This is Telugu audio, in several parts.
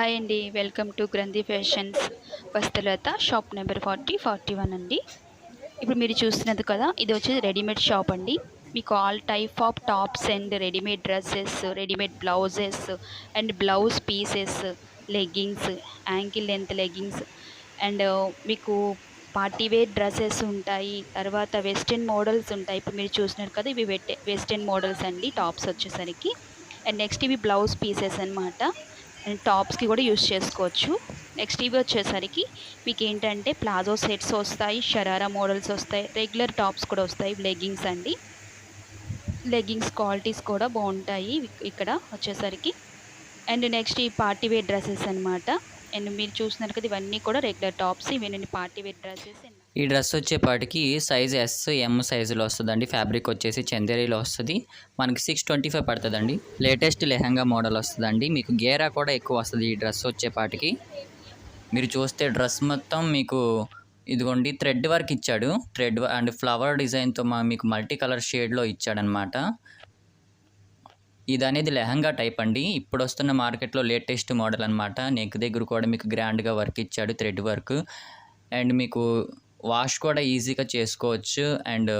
హాయ్ అండి. వెల్కమ్ టు గ్రంథి ఫ్యాషన్స్. వస్తలత షాప్ నెంబర్ 41 అండి. ఇప్పుడు మీరు చూస్తున్నది కదా, ఇది వచ్చేసి రెడీమేడ్ షాప్ అండి. మీకు all type of tops and readymade dresses, readymade blouses and blouse pieces, leggings, ankle length leggings and మీకు పార్టీ వేర్ డ్రెస్సెస్ ఉంటాయి. తర్వాత వెస్టర్న్ మోడల్స్ ఉంటాయి. ఇప్పుడు మీరు చూస్తున్నారు కదా, ఇవి వెస్టర్న్ మోడల్స్ అండి టాప్స్ వచ్చేసరికి. అండ్ నెక్స్ట్ ఇవి బ్లౌజ్ పీసెస్ అనమాట. అండ్ టాప్స్కి కూడా యూస్ చేసుకోవచ్చు. నెక్స్ట్ ఇవి వచ్చేసరికి మీకు ఏంటంటే ప్లాజో సెట్స్ వస్తాయి, షరారా మోడల్స్ వస్తాయి, రెగ్యులర్ టాప్స్ కూడా వస్తాయి. లెగ్గింగ్స్ అండి, లెగ్గింగ్స్ క్వాలిటీస్ కూడా బాగుంటాయి ఇక్కడ వచ్చేసరికి. అండ్ నెక్స్ట్ ఈ పార్టీ వేర్ డ్రెస్సెస్ అనమాట. అండ్ మీరు చూస్తున్నారు కదా, ఇవన్నీ కూడా రెగ్యులర్ టాప్స్, ఇవేనండి పార్టీ వేర్ డ్రెస్సెస్. ఈ డ్రెస్ వచ్చేపాటికి సైజ్ ఎస్ ఎం సైజులో వస్తుందండి. ఫ్యాబ్రిక్ వచ్చేసి చందేరీలో వస్తుంది. మనకి 625 పడుతుందండి. లేటెస్ట్ లెహంగా మోడల్ వస్తుందండి. మీకు గేరా కూడా ఎక్కువ వస్తుంది ఈ డ్రెస్ వచ్చేపాటికి. మీరు చూస్తే డ్రెస్ మొత్తం మీకు ఇదిగోండి థ్రెడ్ వర్క్ ఇచ్చాడు. థ్రెడ్ అండ్ ఫ్లవర్ డిజైన్తో మీకు మల్టీ కలర్ షేడ్లో ఇచ్చాడనమాట. ఇది అనేది లెహంగా టైప్ అండి. ఇప్పుడు వస్తున్న మార్కెట్లో లేటెస్ట్ మోడల్ అనమాట. నెక్ దగ్గర కూడా మీకు గ్రాండ్గా వర్క్ ఇచ్చాడు, థ్రెడ్ వర్క్. అండ్ మీకు వాష్ కూడా ఈజీగా చేసుకోవచ్చు. అండ్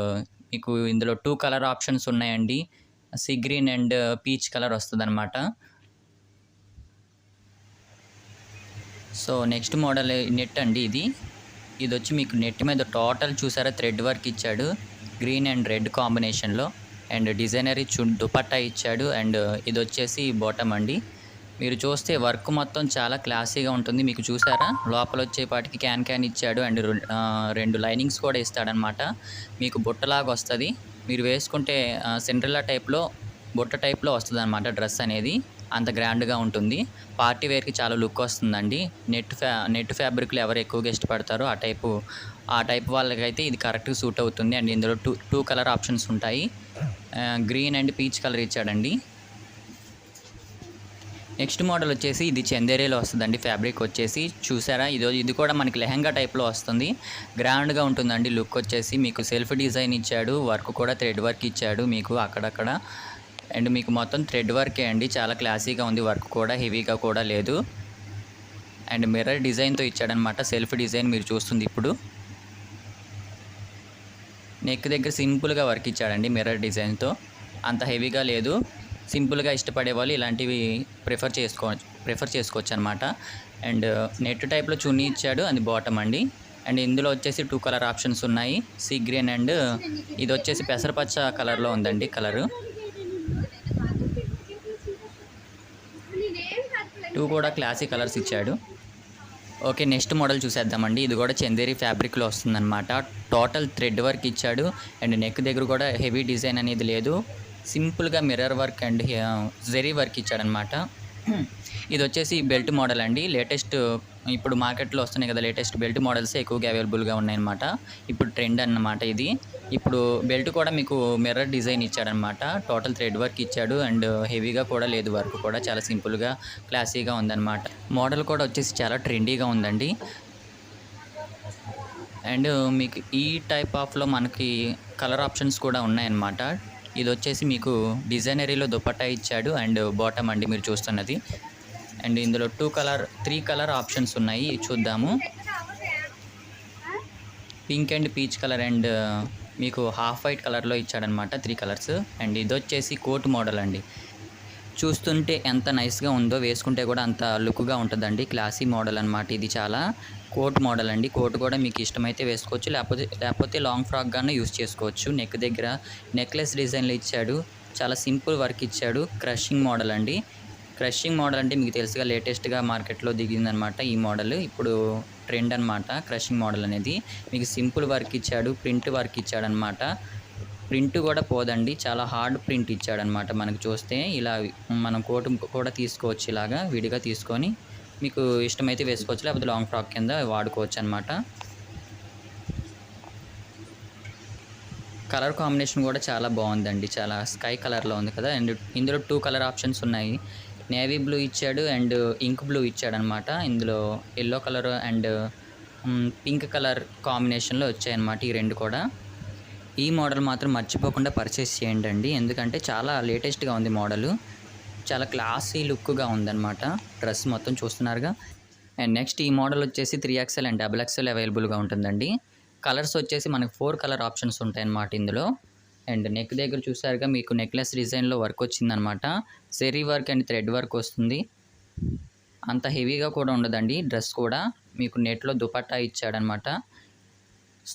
మీకు ఇందులో 2 కలర్ ఆప్షన్స్ ఉన్నాయండి. See green and peach colour వస్తుంది అనమాట. సో నెక్స్ట్ మోడల్ నెట్ అండి. ఇది వచ్చి మీకు నెట్ మీద టోటల్ చూసారా థ్రెడ్ వర్క్ ఇచ్చాడు, గ్రీన్ అండ్ రెడ్ కాంబినేషన్లో. అండ్ డిజైనరీ దుపట్టా ఇచ్చాడు. అండ్ ఇది వచ్చేసి బాటమ్ అండి. మీరు చూస్తే వర్క్ మొత్తం చాలా క్లాసీగా ఉంటుంది. మీకు చూసారా లోపల వచ్చేపాటికి క్యాన్ ఇచ్చాడు. అండ్ 2 లైనింగ్స్ కూడా ఇస్తాడనమాట. మీకు బుట్టలాగా వస్తుంది. మీరు వేసుకుంటే సిండ్రెల్లా టైప్లో బుట్ట టైప్లో వస్తుంది అనమాట డ్రెస్ అనేది. అంత గ్రాండ్గా ఉంటుంది. పార్టీ వేర్కి చాలా లుక్ వస్తుందండి. నెట్ ఫ్యాబ్రిక్లు ఎవరు ఎక్కువగా ఇష్టపడతారో ఆ టైప్ వాళ్ళకైతే ఇది కరెక్ట్గా సూట్ అవుతుంది. అండ్ ఇందులో టూ కలర్ ఆప్షన్స్ ఉంటాయి. గ్రీన్ అండ్ పీచ్ కలర్ ఇచ్చాడండి. నెక్స్ట్ మోడల్ వచ్చేసి ఇది చందేరీలో వస్తుందండి. ఫ్యాబ్రిక్ వచ్చేసి చూసారా, ఇది కూడా మనకి లెహంగా టైప్లో వస్తుంది. గ్రాండ్గా ఉంటుందండి లుక్ వచ్చేసి. మీకు సెల్ఫ్ డిజైన్ ఇచ్చాడు, వర్క్ కూడా థ్రెడ్ వర్క్ ఇచ్చాడు మీకు అక్కడక్కడ. అండ్ మీకు మొత్తం థ్రెడ్ వర్కే అండి. చాలా క్లాసీగా ఉంది. వర్క్ కూడా హెవీగా కూడా లేదు. అండ్ మిర్రర్ డిజైన్తో ఇచ్చాడనమాట. సెల్ఫ్ డిజైన్ మీరు చూస్తుంది ఇప్పుడు. నెక్ దగ్గర సింపుల్గా వర్క్ ఇచ్చాడండి మిర్రర్ డిజైన్తో. అంత హెవీగా లేదు. సింపుల్గా ఇష్టపడే వాళ్ళు ఇలాంటివి ప్రిఫర్ చేసుకోవచ్చు అనమాట. అండ్ నెట్ టైప్లో చున్నీ ఇచ్చాడు, అది బాటమ్ అండి. అండ్ ఇందులో వచ్చేసి 2 కలర్ ఆప్షన్స్ ఉన్నాయి. సీ గ్రీన్ అండ్ ఇది వచ్చేసి పెసరపచ్చ కలర్లో ఉందండి కలరు. 2 కూడా క్లాసీ కలర్స్ ఇచ్చాడు. ఓకే, నెక్స్ట్ మోడల్ చూసేద్దామండి. ఇది కూడా చందేరి ఫ్యాబ్రిక్లో వస్తుందన్నమాట. టోటల్ థ్రెడ్ వర్క్ ఇచ్చాడు. అండ్ నెక్ దగ్గర కూడా హెవీ డిజైన్ అనేది లేదు. సింపుల్గా mirror work and zari work ఇచ్చాడనమాట. ఇది వచ్చేసి బెల్ట్ మోడల్ అండి. లేటెస్ట్ ఇప్పుడు మార్కెట్లో వస్తున్నాయి కదా, లేటెస్ట్ బెల్ట్ మోడల్స్ ఎక్కువగా అవైలబుల్గా ఉన్నాయన్నమాట. ఇప్పుడు ట్రెండ్ అన్నమాట ఇది. ఇప్పుడు బెల్ట్ కూడా మీకు మిర్రర్ డిజైన్ ఇచ్చాడనమాట. టోటల్ థ్రెడ్ వర్క్ ఇచ్చాడు. అండ్ హెవీగా కూడా లేదు, వర్క్ కూడా చాలా సింపుల్గా క్లాసీగా ఉందన్నమాట. మోడల్ కూడా వచ్చేసి చాలా ట్రెండీగా ఉందండి. అండ్ మీకు ఈ టైప్ ఆఫ్లో మనకి కలర్ ఆప్షన్స్ కూడా ఉన్నాయన్నమాట. ఇది వచ్చేసి మీకు డిజైనరీలో దుపట్టా ఇచ్చాడు అండ్ బాటమ్ అండి మీరు చూస్తున్నది. అండ్ ఇందులో 3 కలర్ ఆప్షన్స్ ఉన్నాయి, చూద్దాము. Pink and peach colour and మీకు హాఫ్ వైట్ కలర్లో ఇచ్చాడనమాట 3 కలర్స్. అండ్ ఇది వచ్చేసి కోట్ మోడల్ అండి. చూస్తుంటే ఎంత నైస్గా ఉందో, వేసుకుంటే కూడా అంత లుక్గా ఉంటుందండి. క్లాసీ మోడల్ అనమాట ఇది. చాలా కోట్ మోడల్ అండి. కోట్ కూడా మీకు ఇష్టమైతే వేసుకోవచ్చు, లేకపోతే లాంగ్ ఫ్రాక్ గానే యూస్ చేసుకోవచ్చు. నెక్ దగ్గర నెక్లెస్ డిజైన్లు ఇచ్చాడు. చాలా సింపుల్ వర్క్ ఇచ్చాడు. క్రషింగ్ మోడల్ అండి. క్రషింగ్ మోడల్ అంటే మీకు తెలుసుగా లేటెస్ట్గా మార్కెట్లో దిగిందనమాట ఈ మోడల్. ఇప్పుడు ట్రెండ్ అనమాట క్రషింగ్ మోడల్ అనేది. మీకు సింపుల్ వర్క్ ఇచ్చాడు, ప్రింట్ వర్క్ ఇచ్చాడనమాట. ప్రింట్ కూడా పోదండి, చాలా హార్డ్ ప్రింట్ ఇచ్చాడనమాట. మనకు చూస్తే ఇలా మనం కోట్ కూడా తీసుకోవచ్చు, ఇలాగా విడిగా తీసుకొని మీకు ఇష్టమైతే వేసుకోవచ్చు, లేకపోతే లాంగ్ ఫ్రాక్ కింద వాడుకోవచ్చు అనమాట. కలర్ కాంబినేషన్ కూడా చాలా బాగుందండి. చాలా స్కై కలర్లో ఉంది కదా. అండ్ ఇందులో 2 కలర్ ఆప్షన్స్ ఉన్నాయి. నేవీ బ్లూ ఇచ్చాడు అండ్ ఇంక్ బ్లూ ఇచ్చాడనమాట. ఇందులో yellow colour and pink colour కాంబినేషన్లో వచ్చాయన్నమాట ఈ 2 కూడా. ఈ మోడల్ మాత్రం మర్చిపోకుండా పర్చేస్ చేయండి అండి, ఎందుకంటే చాలా లేటెస్ట్గా ఉంది మోడలు. చాలా క్లాసీ లుక్గా ఉందన్నమాట డ్రెస్ మొత్తం చూస్తున్నారుగా. అండ్ నెక్స్ట్ ఈ మోడల్ వచ్చేసి 3XL అండ్ XXL అవైలబుల్గా ఉంటుందండి. కలర్స్ వచ్చేసి మనకు 4 కలర్ ఆప్షన్స్ ఉంటాయన్నమాట ఇందులో. అండ్ నెక్ దగ్గర చూసారుగా మీకు నెక్లెస్ డిజైన్లో వర్క్ వచ్చిందనమాట. Zari work and thread work వస్తుంది. అంత హెవీగా కూడా ఉండదండి డ్రెస్ కూడా. మీకు నెట్లో దుపట్టా ఇచ్చాడనమాట.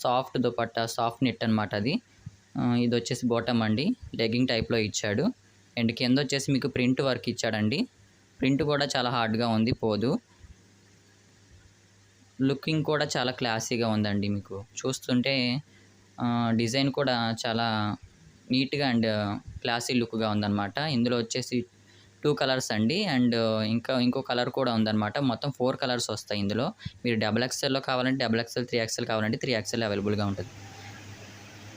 సాఫ్ట్ దుపట్టా, సాఫ్ట్ నెట్ అనమాట అది. ఇది వచ్చేసి బాటమ్ అండి, లెగ్గింగ్ టైప్లో ఇచ్చాడు. అండ్ కింద వచ్చేసి మీకు ప్రింట్ వర్క్ ఇచ్చాడండి. ప్రింట్ కూడా చాలా హార్డ్గా ఉంది, పోదు. లుకింగ్ కూడా చాలా క్లాసీగా ఉందండి. మీకు చూస్తుంటే డిజైన్ కూడా చాలా నీట్గా అండ్ క్లాసీ లుక్గా ఉందన్నమాట. ఇందులో వచ్చేసి 2 కలర్స్ అండి. అండ్ ఇంకో కలర్ కూడా ఉందన్నమాట. మొత్తం 4 కలర్స్ వస్తాయి ఇందులో. మీరు XXLలో కావాలంటే XXL, 3XL కావాలంటే 3XL అవైలబుల్గా ఉంటుంది.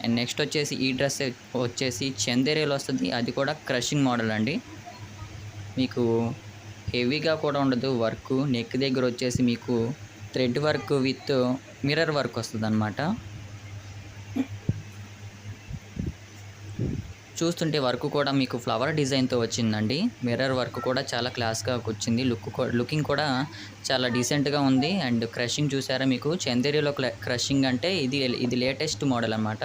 అండ్ నెక్స్ట్ వచ్చేసి ఈ డ్రెస్ వచ్చేసి చందేరిలో వస్తుంది. అది కూడా క్రషింగ్ మోడల్ అండి. మీకు హెవీగా కూడా ఉండదు వర్క్. నెక్ దగ్గర వచ్చేసి మీకు thread work with mirror work వస్తుంది అనమాట. చూస్తుంటే వర్క్ కూడా మీకు ఫ్లవర్ డిజైన్తో వచ్చిందండి. మిర్రర్ వర్క్ కూడా చాలా క్లాస్గా వచ్చింది. లుకింగ్ కూడా చాలా డీసెంట్గా ఉంది. అండ్ క్రషింగ్ చూసారా, మీకు చందేరిలో క్రషింగ్ అంటే ఇది లేటెస్ట్ మోడల్ అనమాట.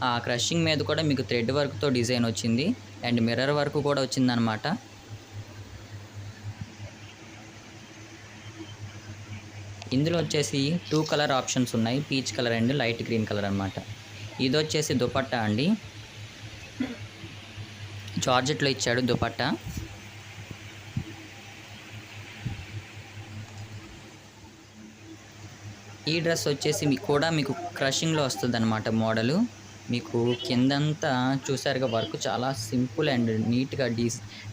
ఆ క్రషింగ్ మీద కూడా మీకు థ్రెడ్ వర్క్తో డిజైన్ వచ్చింది. అండ్ మిర్రర్ వర్క్ కూడా వచ్చిందనమాట. ఇందులో వచ్చేసి 2 కలర్ ఆప్షన్స్ ఉన్నాయి, peach colour and light green colour అనమాట. ఇది వచ్చేసి దుపట్టా అండి, జార్జెట్లో ఇచ్చాడు దుపట్టా. ఈ డ్రెస్ వచ్చేసి మీకు క్రషింగ్లో వస్తుంది అనమాట మోడలు. మీకు కిందంతా చూసారుగా వర్క్ చాలా సింపుల్ అండ్ నీట్గా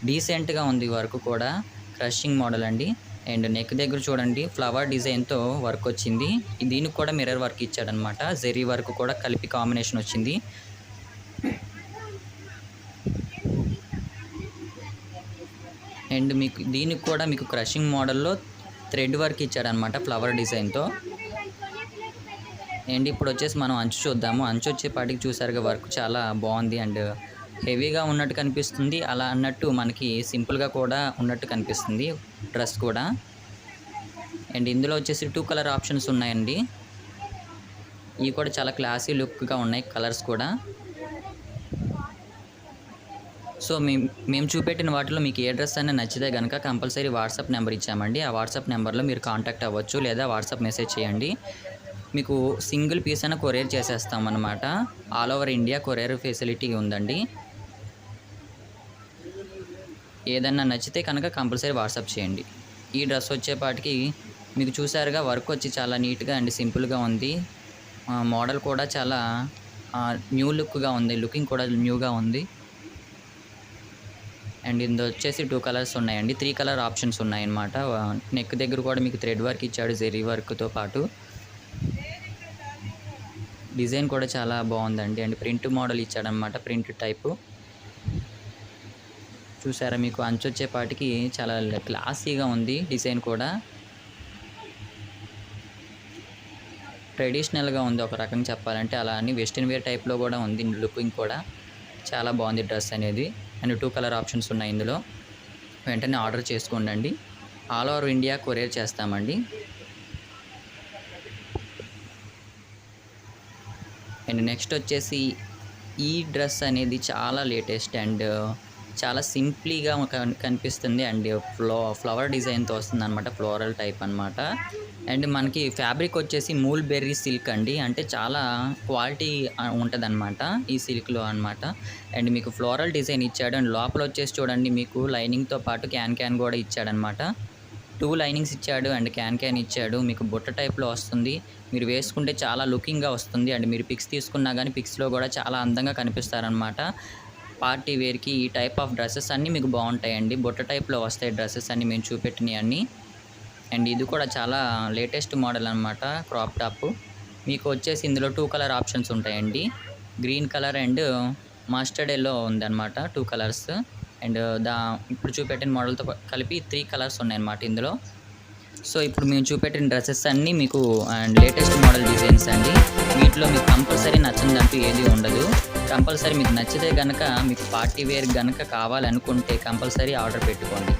డీసెంట్గా ఉంది వర్క్ కూడా. క్రషింగ్ మోడల్ అండి. అండ్ నెక్ దగ్గర చూడండి ఫ్లవర్ డిజైన్తో వర్క్ వచ్చింది. దీనికి కూడా మిర్రర్ వర్క్ ఇచ్చాడనమాట. జెరీ వర్క్ కూడా కలిపి కాంబినేషన్ వచ్చింది. అండ్ మీకు దీనికి కూడా మీకు క్రషింగ్ మోడల్లో థ్రెడ్ వర్క్ ఇచ్చాడనమాట ఫ్లవర్ డిజైన్తో. అండ్ ఇప్పుడు వచ్చేసి మనం అంచు చూద్దాము. అంచు వచ్చేపాటికి చూసారుగా వర్క్ చాలా బాగుంది అండ్ హెవీగా ఉన్నట్టు కనిపిస్తుంది. అలా అన్నట్టు మనకి సింపుల్గా కూడా ఉన్నట్టు కనిపిస్తుంది డ్రెస్ కూడా. అండ్ ఇందులో వచ్చేసి 2 కలర్ ఆప్షన్స్ ఉన్నాయండి. ఇవి కూడా చాలా క్లాసీ లుక్గా ఉన్నాయి కలర్స్ కూడా. సో మేము చూపెట్టిన వాటిలో మీకు ఏ డ్రెస్ అయినా నచ్చితే కనుక కంపల్సరీ వాట్సాప్ నెంబర్ ఇచ్చామండి. ఆ వాట్సాప్ నెంబర్లో మీరు కాంటాక్ట్ అవ్వచ్చు లేదా వాట్సాప్ మెసేజ్ చేయండి. మీకు సింగిల్ పీస్ అయినా కొరియర్ చేసేస్తాం అన్నమాట. All over India courier facility ఉందండి. ఏదన్నా నచ్చితే కనుక కంపల్సరీ వాట్సాప్ చేయండి. ఈ డ్రెస్ వచ్చేపాటికి మీకు చూసారుగా వర్క్ వచ్చి చాలా నీట్గా అండ్ సింపుల్గా ఉంది. మోడల్ కూడా చాలా న్యూ లుక్గా ఉంది. లుకింగ్ కూడా న్యూగా ఉంది. అండ్ ఇందులో వచ్చేసి 2 కలర్స్ ఉన్నాయండి. 3 కలర్ ఆప్షన్స్ ఉన్నాయన్నమాట. నెక్ దగ్గర కూడా మీకు థ్రెడ్ వర్క్ ఇచ్చాడు జెరీ వర్క్తో పాటు. డిజైన్ కూడా చాలా బాగుందండి. అండ్ ప్రింట్ మోడల్ ఇచ్చాడనమాట, ప్రింట్ టైపు. చూసారా, మీకు అంచు వచ్చేపాటికి చాలా క్లాసీగా ఉంది డిజైన్ కూడా. ట్రెడిషనల్గా ఉంది ఒక రకంగా చెప్పాలంటే. అలా అని వెస్ట్రన్ వేర్ టైప్లో కూడా ఉంది లుకింగ్ కూడా. చాలా బాగుంది డ్రెస్ అనేది. అండ్ 2 కలర్ ఆప్షన్స్ ఉన్నాయి ఇందులో. వెంటనే ఆర్డర్ చేసుకోండి. ఆల్ ఓవర్ ఇండియా కొరియర్ చేస్తామండి. అండ్ నెక్స్ట్ వచ్చేసి ఈ డ్రెస్ అనేది చాలా లేటెస్ట్ అండ్ చాలా సింప్లీగా కనిపిస్తుంది. అండ్ ఫ్లవర్ డిజైన్తో వస్తుంది అనమాట, ఫ్లోరల్ టైప్ అనమాట. అండ్ మనకి ఫ్యాబ్రిక్ వచ్చేసి మూల్బెర్రీ సిల్క్ అండి. అంటే చాలా క్వాలిటీ ఉంటుంది అనమాట ఈ సిల్క్లో అనమాట. అండ్ మీకు ఫ్లోరల్ డిజైన్ ఇచ్చాడు. అండ్ లోపల వచ్చేసి చూడండి మీకు లైనింగ్తో పాటు క్యాన్ కూడా ఇచ్చాడనమాట. 2 లైనింగ్స్ ఇచ్చాడు అండ్ క్యాన్ ఇచ్చాడు. మీకు బుట్ట టైప్లో వస్తుంది. మీరు వేసుకుంటే చాలా లుకింగ్గా వస్తుంది. అండ్ మీరు పిక్స్ తీసుకున్నా కానీ పిక్స్లో కూడా చాలా అందంగా కనిపిస్తారనమాట. పార్టీ వేర్కి ఈ టైప్ ఆఫ్ డ్రెస్సెస్ అన్నీ మీకు బాగుంటాయండి. బుట్ట టైప్లో వస్తాయి డ్రెస్సెస్ అన్నీ మేము చూపెట్టినవి అన్నీ. అండ్ ఇది కూడా చాలా లేటెస్ట్ మోడల్ అనమాట, క్రాప్ టాప్. మీకు వచ్చేసి ఇందులో 2 కలర్ ఆప్షన్స్ ఉంటాయండి. Green colour and mustard yellow ఉందన్నమాట, 2 కలర్స్. అండ్ ఇప్పుడు చూపెట్టిన మోడల్తో కలిపి 3 కలర్స్ ఉన్నాయన్నమాట ఇందులో. సో ఇప్పుడు మేము చూపెట్టిన డ్రెస్సెస్ అన్నీ మీకు అండ్ లేటెస్ట్ మోడల్ డిజైన్స్ అండి. వీటిలో మీకు కంపల్సరీ నచ్చిందంటూ ఏది ఉండదు. కంపల్సరీ మీకు నచ్చితే కనుక మీకు పార్టీ వేర్ కనుక కావాలనుకుంటే కంపల్సరీ ఆర్డర్ పెట్టుకోండి.